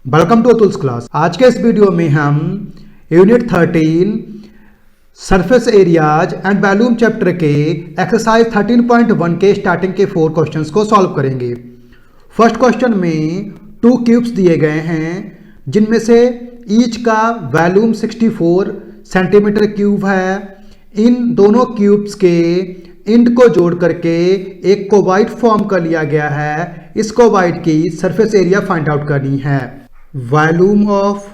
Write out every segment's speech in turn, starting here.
Welcome to Atul's class. आज के इस वीडियो में हम unit 13 surface areas and volume chapter के एक्सरसाइज 13.1 के स्टार्टिंग के 4 क्वेश्चंस को सॉल्व करेंगे। फर्स्ट क्वेश्चन में 2 क्यूब्स दिए गए हैं जिनमें से ईच का वॉल्यूम 64 सेंटीमीटर क्यूब है। इन दोनों क्यूब्स के इंड को जोड़ करके एक कोबाइड फॉर्म कर लिया गया है। इस कोबाइड की सरफेस एरिया फाइंड आउट करनी है। Volume of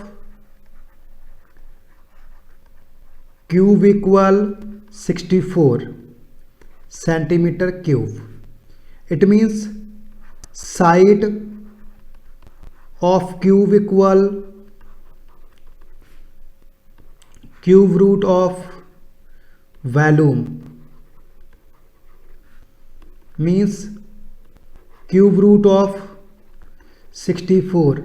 cube equal 64 centimetre cube. It means side of cube equal cube root of volume means cube root of 64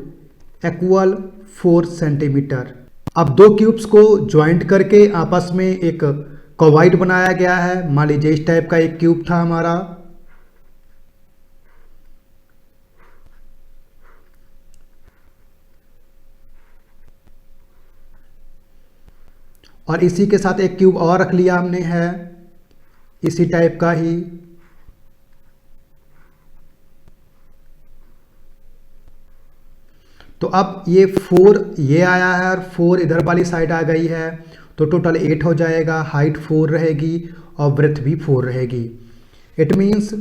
equal 4 centimetre. अब दो क्यूब्स को ज्वाइंट करके आपस में एक कोबाइड बनाया गया है। मान लीजिए इस टाइप का एक क्यूब था हमारा, और इसी के साथ एक क्यूब और रख लिया हमने है इसी टाइप का ही। तो अब ये 4 ये आया है और 4 इधर वाली साइड आ गई है, तो टोटल 8 हो जाएगा। हाइट 4 रहेगी और ब्रेथ भी 4 रहेगी। It means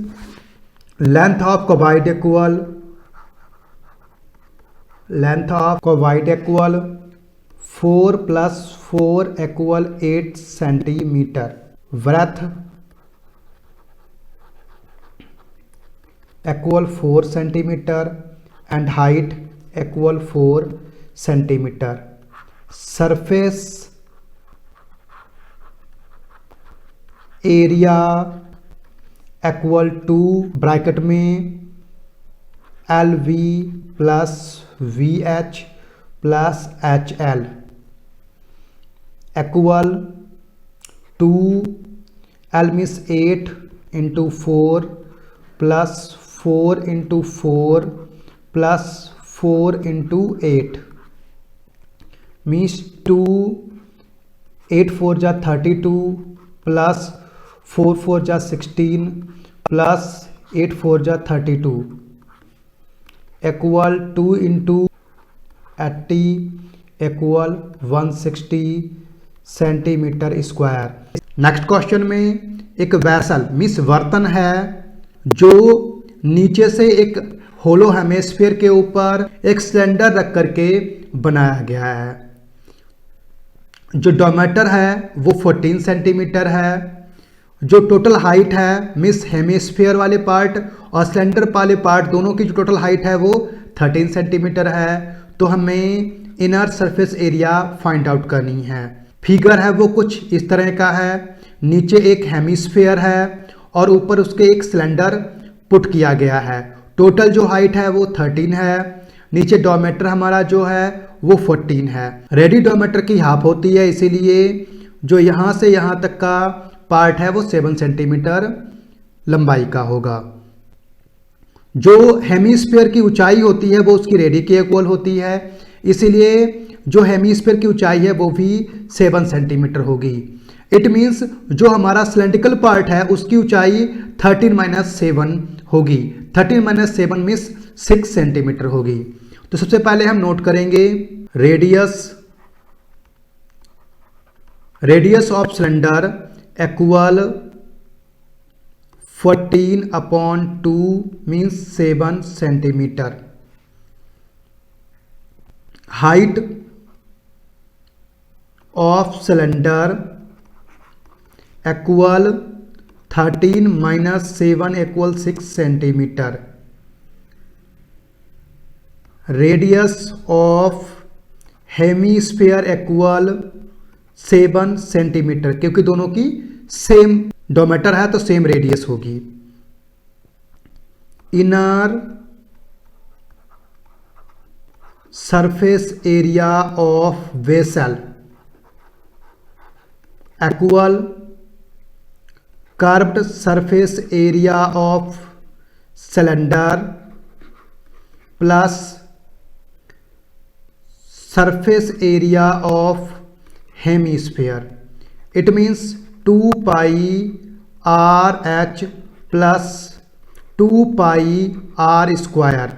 length of cuboid equal 4 + 4 equal 8 centimetre. Breadth equal 4 centimetre and height equal 4 centimetre. Surface area equal to bracket में LV + VH + HL equal 2 L means 8 × 4 + 4 × 4 + 4 × 8 means 2 8 4 जा 32 + 4 4 जा 16 + 8 4 जा 32 equal 2 × 80 equal 160 centimetre square. Next question में एक vessel means बर्तन है जो नीचे से एक होलो हेमिस्फीयर के ऊपर एक सिलेंडर रख करके बनाया गया है। जो डायमीटर है वो 14 सेंटीमीटर है। जो टोटल हाइट है मीन्स हेमिस्फीयर वाले पार्ट और सिलेंडर वाले पार्ट दोनों की जो टोटल हाइट है वो 13 सेंटीमीटर है। तो हमें inner surface area find out करनी है। फिगर है वो कुछ इस तरह का है। नीचे एक हेमिस्फीयर है और ऊपर उसके एक सिलेंडर पुट किया गया है। टोटल जो हाइट है वो 13 है। नीचे डायमीटर हमारा जो है वो 14 है। रेडी डायमीटर की हाफ होती है, इसीलिए जो यहाँ से यहाँ तक का पार्ट है वो 7 सेंटीमीटर लंबाई का होगा। जो हेमिस्फीयर की ऊंचाई होती है वो उसकी रेडी के इक्वल होती है, इसीलिए जो हेमिस्फीयर की ऊंचाई है वो भी 7 सेंटीमीटर होगी। इट मीन्स जो हमारा सिलेंड्रिकल पार्ट है उसकी ऊंचाई 13 - 7 होगी। 13 - 7 मीन्स 6 सेंटीमीटर होगी। तो सबसे पहले हम नोट करेंगे radius of cylinder equal 14/2 means 7 centimetre. Height of cylinder equal 13 - 7 equal 6 centimetre. Radius of hemisphere equal 7 centimetre, क्योंकि दोनों की सेम डायमीटर है तो सेम रेडियस होगी। Inner surface area of vessel equal curved surface area of cylinder plus surface area of hemisphere. It means 2 pi RH plus 2 pi r square.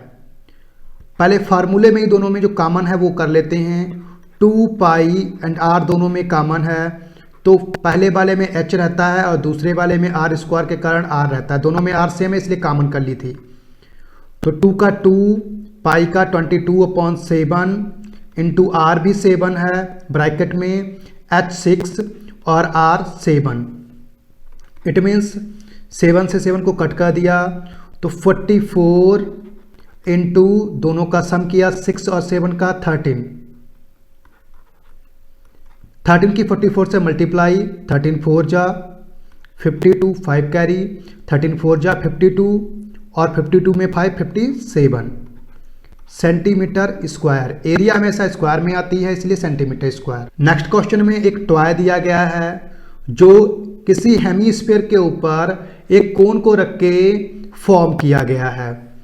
पहले फार्मूले में ही दोनों में जो कॉमन है वो कर लेते हैं। 2 पाई एंड r दोनों में कॉमन है, तो पहले वाले में h रहता है और दूसरे वाले में r स्क्वायर के कारण r रहता है। दोनों में r सेम है इसलिए कॉमन कर ली थी। तो 2 का 2, पाई का 22/7 इंटू r भी 7 है, ब्रैकेट में h 6 और r 7। इट मीन्स 7 से 7 को कट कर दिया तो 44 इंटू दोनों का सम किया 6 और 7 का 13 की 44 से मल्टीप्लाई, 13 4 जा 52, 5 कैरी, 13 4 जा 52 और 52 में 5 57 सेंटीमीटर स्क्वायर। एरिया हमेशा स्क्वायर में आती है इसलिए सेंटीमीटर स्क्वायर। नेक्स्ट क्वेश्चन में एक टॉय दिया गया है जो किसी हेमीस्फीयर के ऊपर एक कोन को रख के फॉर्म किया गया है।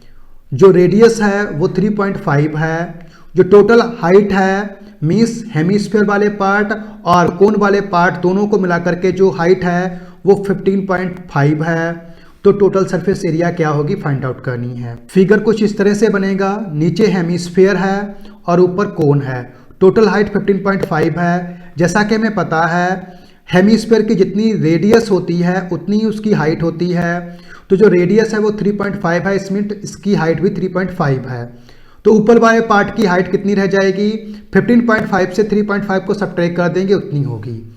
जो रेडियस है वो 3.5 है, जो टोटल हाइट है मीन्स हेमीस्फीयर वाले पार्ट और कोन वाले पार्ट दोनों को मिलाकर के जो हाइट है वो 15.5 है। तो टोटल सरफेस एरिया क्या होगी फाइंड आउट करनी है। फिगर कुछ इस तरह से बनेगा, नीचे हेमीस्फीयर है और ऊपर कोन है। टोटल हाइट 15.5 है। जैसा कि हमें पता है हेमीस्फीयर की जितनी रेडियस होती है उतनी ही उसकी हाइट होती है। तो जो रेडियस है वो 3.5 है, इसमें इसकी हाइट भी 3.5 है। तो ऊपर वाले पार्ट की हाइट कितनी रह जाएगी? 15.5 से 3.5 को सब्ट्रैक्ट कर देंगे उतनी होगी।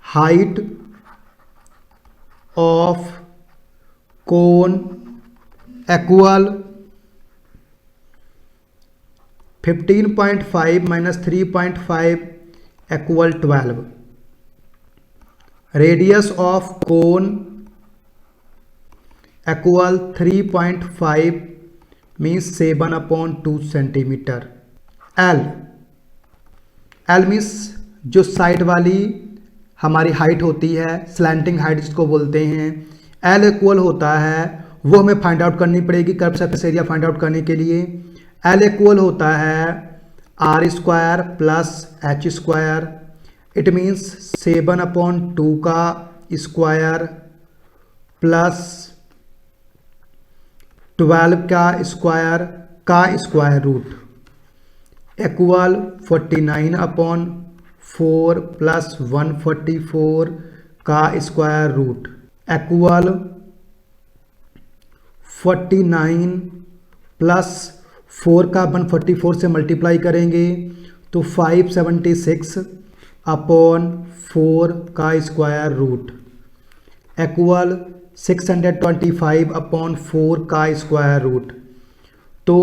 Height of cone equal 15.5 minus 3.5 equal 12। Radius of cone equal 3.5 means 7/2 centimetre. L means जो साइड वाली हमारी हाइट होती है, स्लैंटिंग हाइट जिसको बोलते हैं, एल इक्वल होता है, वो हमें फाइंड आउट करनी पड़ेगी curve surface area find out करने के लिए। एल इक्वल होता है r square plus h square. It means 7/2 का स्क्वायर प्लस 12 का स्क्वायर रूट इक्वल 49/4 प्लस 144 का स्क्वायर रूट इक्वल 49 प्लस 4 का 144 से मल्टीप्लाई करेंगे तो 576/4 का स्क्वायर रूट इक्वल 625/4 का स्क्वायर रूट। तो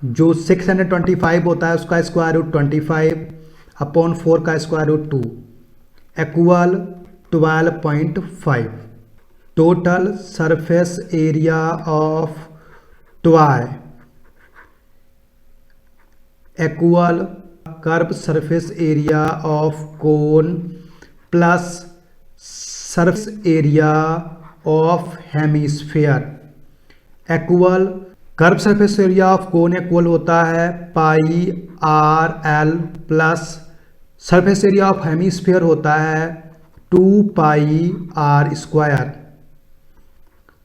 जो 625 होता है उसका स्क्वायर रूट 25/4 का square root 2 equal 12.5। Total surface area of toy equal curve surface area of cone plus surface area of hemisphere equal curve surface area of cone equal होता है pi r l plus surface area of hemisphere होता है 2 पाई are square.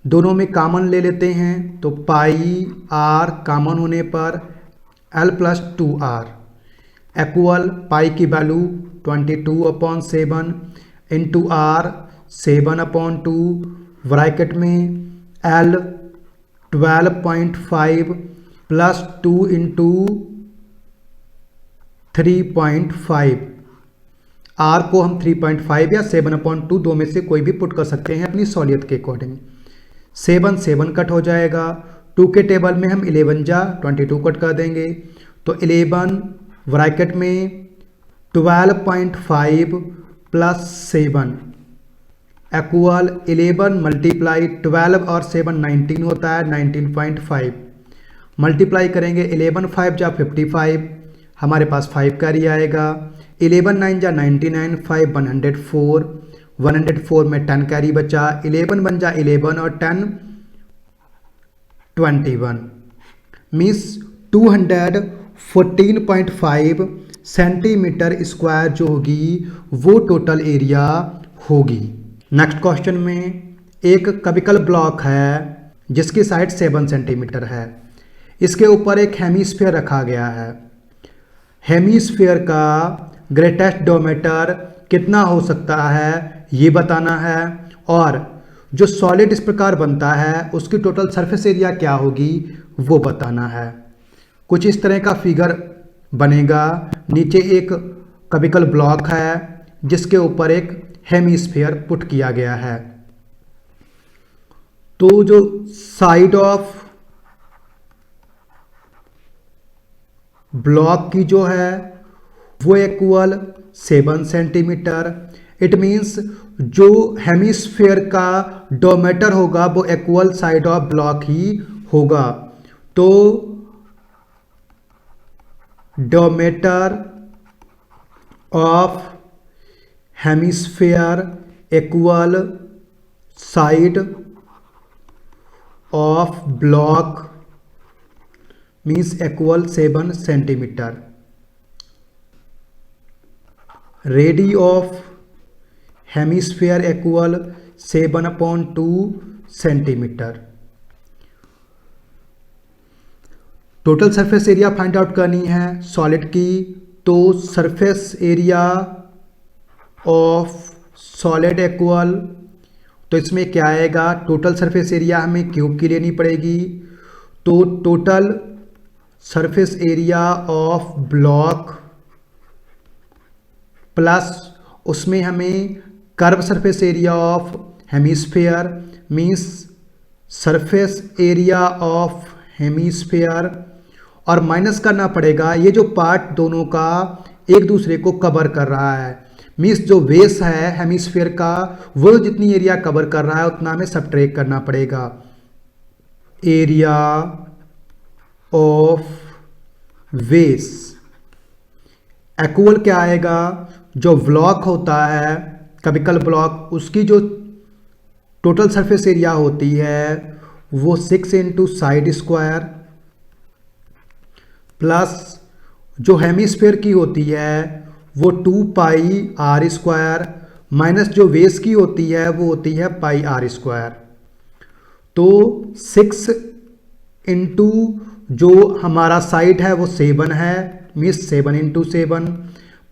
दोनों में common ले लेते हैं तो पाई आर कॉमन होने पर L plus 2r equal pi की वैल्यू 22/7 इंटू आर 7/2 ब्रैकेट में एल 12.5 प्लस 2 इंटू 3.5। आर को हम 3.5 या 7/2 दो में से कोई भी पुट कर सकते हैं अपनी सहूलियत के अकॉर्डिंग। 7 कट हो जाएगा। 2 के टेबल में हम 11 जा 22 कट कर देंगे तो 11 ब्रैकेट में 12.5 प्लस 7 इक्वल 11 मल्टीप्लाई 12 और 7 19 होता है 19.5। मल्टीप्लाई करेंगे 11 5 जा 55, हमारे पास 5 कैरी आएगा। 11 9 जा 99, 5 104, 104 में 10 कैरी बचा। 11 बन जा 11 और 10 21 मीन्स 14.5 सेंटीमीटर स्क्वायर जो होगी वो टोटल एरिया होगी। नेक्स्ट क्वेश्चन में एक कबिकल ब्लॉक है जिसकी साइड 7 सेंटीमीटर है। इसके ऊपर एक हेमीस्फीयर रखा गया है। हेमीस्फीयर का ग्रेटेस्ट डायमीटर कितना हो सकता है ये बताना है, और जो सॉलिड इस प्रकार बनता है उसकी टोटल सरफेस एरिया क्या होगी वो बताना है। कुछ इस तरह का फिगर बनेगा। नीचे एक कबिकल ब्लॉक है जिसके ऊपर एक हेमीस्फीयर पुट किया गया है। तो जो साइड ऑफ ब्लॉक की जो है वो इक्वल 7 सेंटीमीटर। इट मीन्स जो हेमीस्फीयर का डायमीटर होगा वो इक्वल साइड ऑफ ब्लॉक ही होगा। तो diameter of hemisphere equal side of block means equal 7 centimetre. Ready of hemisphere equal 7/2 centimetre. Total surface area find out करनी है सॉलिड की। तो surface area of solid equal, तो इसमें क्या आएगा, टोटल सरफेस एरिया हमें क्यूब की लेनी पड़ेगी। तो total surface area of block plus उसमें हमें curve surface area of hemisphere means surface area of hemisphere, और माइनस करना पड़ेगा ये जो पार्ट दोनों का एक दूसरे को कवर कर रहा है। मीन्स जो बेस है हेमीस्फीयर का वो जितनी एरिया कवर कर रहा है उतना हमें सबट्रैक्ट करना पड़ेगा। एरिया ऑफ बेस इक्वल क्या आएगा, जो ब्लॉक होता है कबिकल ब्लॉक उसकी जो टोटल सरफेस एरिया होती है वो 6 इंटू साइड स्क्वायर प्लस जो हेमीस्फीयर की होती है वो 2 पाई आर स्क्वायर माइनस जो बेस की होती है वो होती है पाई आर स्क्वायर। तो 6 इंटू जो हमारा साइड है वो 7 है मीन्स 7 इंटू 7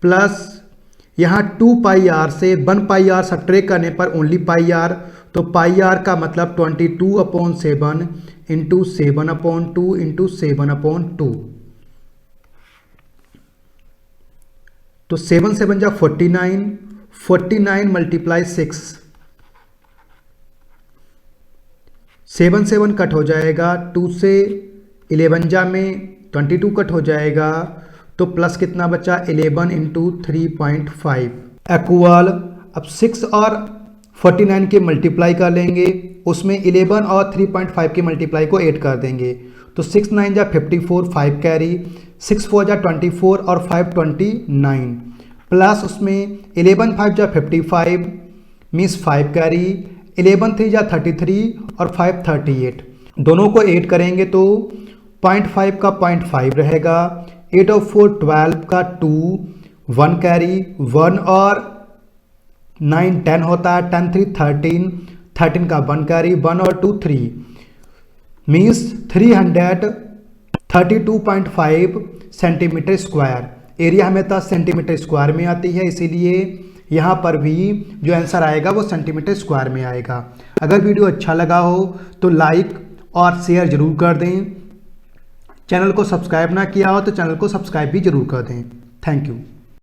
प्लस यहाँ 2 पाई आर से 1 पाई आर सब्ट्रैक्ट करने पर ओनली पाई आर, तो पाई आर का मतलब 22/7 इंटू 7/2 इंटू 7/2। तो 7 7 जा 49, 49 मल्टीप्लाई 6, 7 7 कट हो जाएगा, 2 से 11 जा में 22 कट हो जाएगा, तो प्लस कितना बचा 11 इंटू 3.5 इक्वल। अब 6 और 49 के मल्टीप्लाई कर लेंगे, उसमें 11 और 3.5 के मल्टीप्लाई को ऐड कर देंगे, तो 6 9 जा 54, 5 कैरी, 6 4 जा 24 और 5 29 प्लस उसमें 11 5 जा 55 मीन्स 5 कैरी, 11 3 जा 33 और 5 38। दोनों को ऐड करेंगे तो 0.5 का 0.5 रहेगा, 8 और 4 12 का 2, 1 कैरी, 1 और 9 10 होता है, 10 3 13, 13 का 1 कैरी, 1 और 2 3 मीन्स 332.5 सेंटीमीटर स्क्वायर। एरिया हमें 10 सेंटीमीटर स्क्वायर में आती है, इसीलिए यहाँ पर भी जो आंसर आएगा वो सेंटीमीटर स्क्वायर में आएगा। अगर वीडियो अच्छा लगा हो तो लाइक और शेयर जरूर कर दें। चैनल को सब्सक्राइब ना किया हो तो चैनल को सब्सक्राइब भी जरूर कर दें। Thank you.